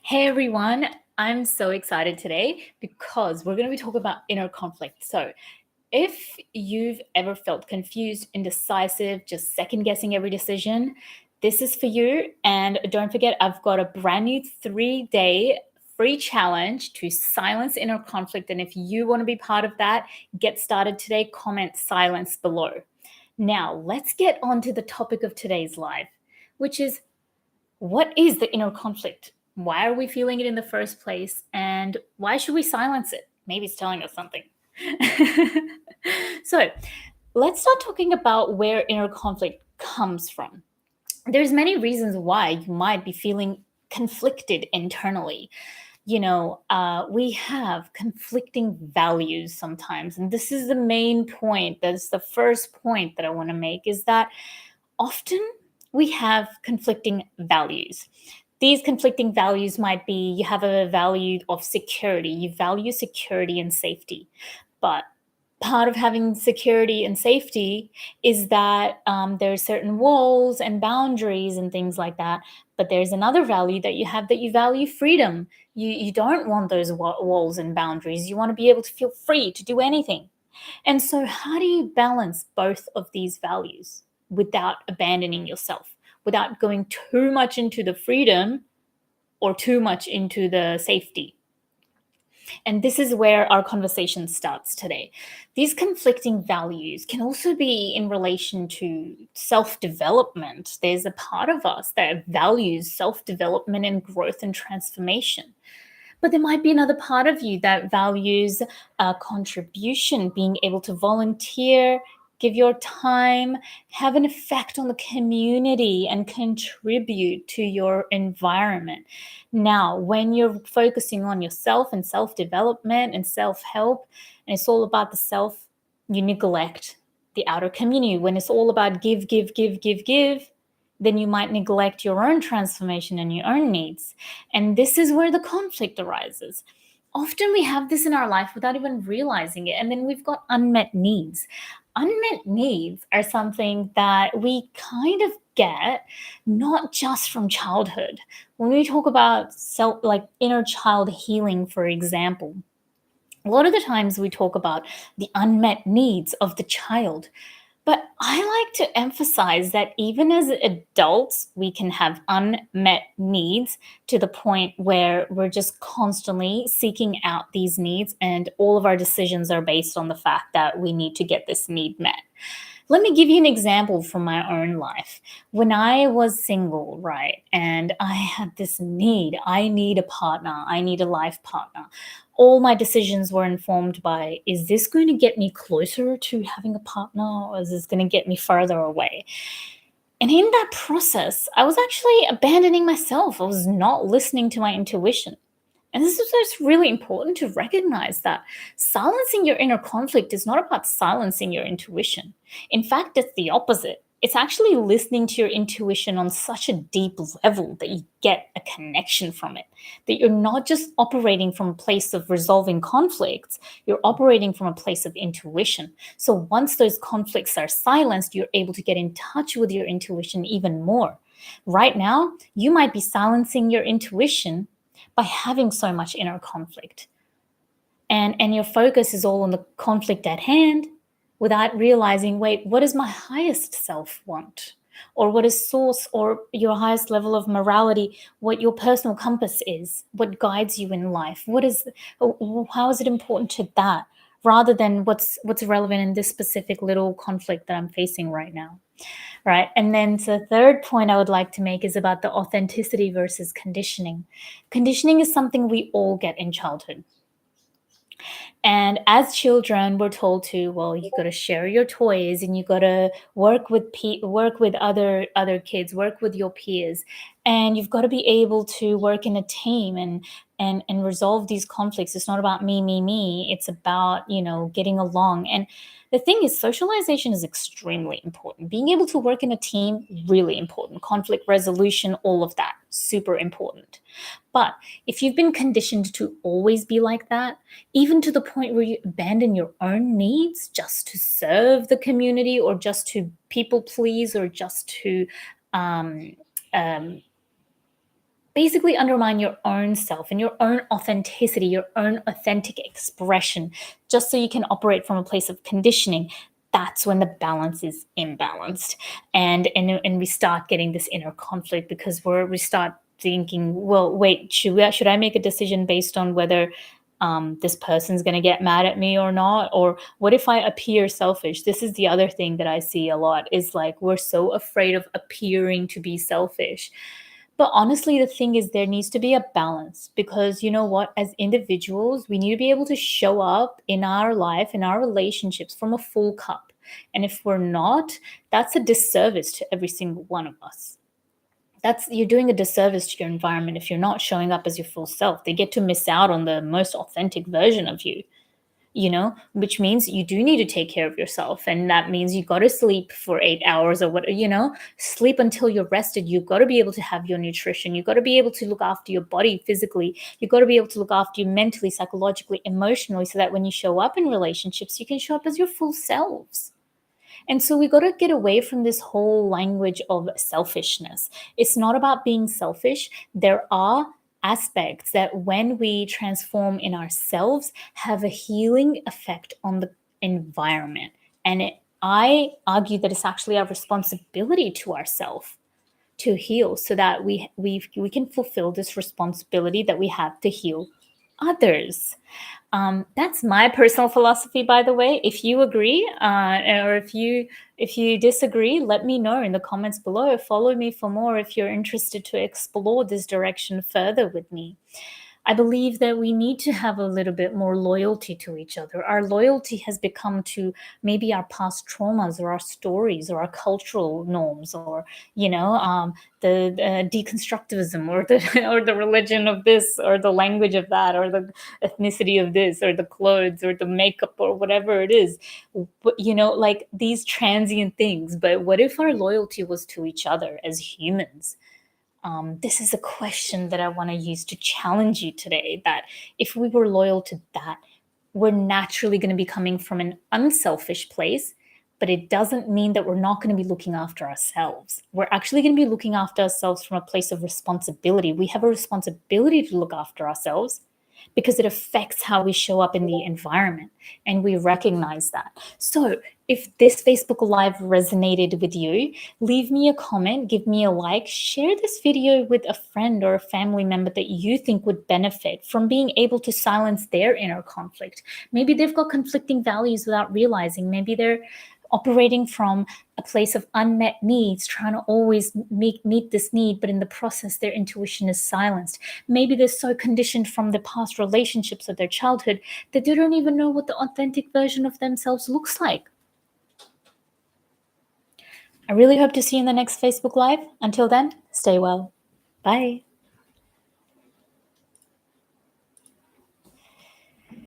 Hey everyone, I'm so excited today because we're going to be talking about inner conflict. So, if you've ever felt confused, indecisive, just second guessing every decision, this is for you. And don't forget, I've got a brand new 3-day free challenge to silence inner conflict. And if you want to be part of that, get started today. Comment silence below. Now, let's get on to the topic of today's live, which is what is the inner conflict? Why are we feeling it in the first place? And why should we silence it? Maybe it's telling us something. So let's start talking about where inner conflict comes from. There's many reasons why you might be feeling conflicted internally. We have conflicting values sometimes. And this is the main point. That's the first point that I want to make is that often we have conflicting values. These conflicting values might be you have a value of security, you value security and safety. But part of having security and safety is that there are certain walls and boundaries and things like that. But there's another value that you have that you value freedom. You don't want those walls and boundaries. You want to be able to feel free to do anything. And so, how do you balance both of these values without abandoning yourself, without going too much into the freedom or too much into the safety? And this is where our conversation starts today. These conflicting values can also be in relation to self development. There's a part of us that values self development and growth and transformation. But there might be another part of you that values contribution, being able to volunteer, give your time, have an effect on the community, and contribute to your environment. Now, when you're focusing on yourself and self development and self help, and it's all about the self, you neglect the outer community. When it's all about give, give, give, give, give, then you might neglect your own transformation and your own needs. And this is where the conflict arises. Often we have this in our life without even realizing it. And then we've got unmet needs. Unmet needs are something that we kind of get not just from childhood. When we talk about self, like inner child healing, for example, a lot of the times we talk about the unmet needs of the child. But I like to emphasize that even as adults, we can have unmet needs to the point where we're just constantly seeking out these needs, and all of our decisions are based on the fact that we need to get this need met. Let me give you an example from my own life. When I was single, right, and I had this need, I need a partner, I need a life partner. All my decisions were informed by, is this going to get me closer to having a partner, or is this going to get me further away? And in that process, I was actually abandoning myself. I was not listening to my intuition. And this is why it's really important to recognize that silencing your inner conflict is not about silencing your intuition. In fact, it's the opposite. It's actually listening to your intuition on such a deep level that you get a connection from it, that you're not just operating from a place of resolving conflicts, you're operating from a place of intuition. So once those conflicts are silenced, you're able to get in touch with your intuition even more. Right now, you might be silencing your intuition by having so much inner conflict. And your focus is all on the conflict at hand without realizing, wait, what does my highest self want? Or what is source or your highest level of morality, what your personal compass is, what guides you in life? How is it important to that rather than what's relevant in this specific little conflict that I'm facing right now? Right. And then the third point I would like to make is about the authenticity versus conditioning. Conditioning is something we all get in childhood. And as children, we're told to, well, you got to share your toys and you got to work with other kids, work with your peers, and you've got to be able to work in a team and resolve these conflicts. It's not about me, me, me. It's about getting along. And the thing is, socialization is extremely important. Being able to work in a team, really important. Conflict resolution, all of that, super important. But if you've been conditioned to always be like that, even to the point where you abandon your own needs just to serve the community or just to people please or just to um, um, basically undermine your own self and your own authenticity, your own authentic expression, just so you can operate from a place of conditioning. That's when the balance is imbalanced, and we start getting this inner conflict because we start thinking, well, wait, should I make a decision based on whether this person's going to get mad at me or not? Or what if I appear selfish? This is the other thing that I see a lot, is like we're so afraid of appearing to be selfish. But honestly, the thing is, there needs to be a balance, because you know what? As individuals, we need to be able to show up in our life, in our relationships from a full cup. And if we're not, that's a disservice to every single one of us. That's, you're doing a disservice to your environment if you're not showing up as your full self. They get to miss out on the most authentic version of you, which means you do need to take care of yourself. And that means you got to sleep for 8 hours or what, sleep until you're rested. You've got to be able to have your nutrition. You've got to be able to look after your body physically. You've got to be able to look after you mentally, psychologically, emotionally, so that when you show up in relationships, you can show up as your full selves. And so we got to get away from this whole language of selfishness. It's not about being selfish. There are aspects that, when we transform in ourselves, have a healing effect on the environment. And I argue that it's actually our responsibility to ourselves to heal, so that we can fulfill this responsibility that we have to heal others. That's my personal philosophy, by the way. If you agree, or if you disagree, let me know in the comments below. Follow me for more if you're interested to explore this direction further with me. I believe that we need to have a little bit more loyalty to each other. Our loyalty has become to maybe our past traumas, or our stories, or our cultural norms, or the deconstructivism, or the or the religion of this, or the language of that, or the ethnicity of this, or the clothes, or the makeup, or whatever it is. Like these transient things. But what if our loyalty was to each other as humans? This is a question that I want to use to challenge you today, that if we were loyal to that, we're naturally going to be coming from an unselfish place, but it doesn't mean that we're not going to be looking after ourselves. We're actually going to be looking after ourselves from a place of responsibility. We have a responsibility to look after ourselves because it affects how we show up in the environment, and we recognize that. So if this Facebook Live resonated with you, leave me a comment, give me a like, share this video with a friend or a family member that you think would benefit from being able to silence their inner conflict. Maybe they've got conflicting values without realizing. Maybe they're operating from a place of unmet needs, trying to always meet this need, but in the process, their intuition is silenced. Maybe they're so conditioned from the past relationships of their childhood that they don't even know what the authentic version of themselves looks like. I really hope to see you in the next Facebook Live. Until then, stay well. Bye.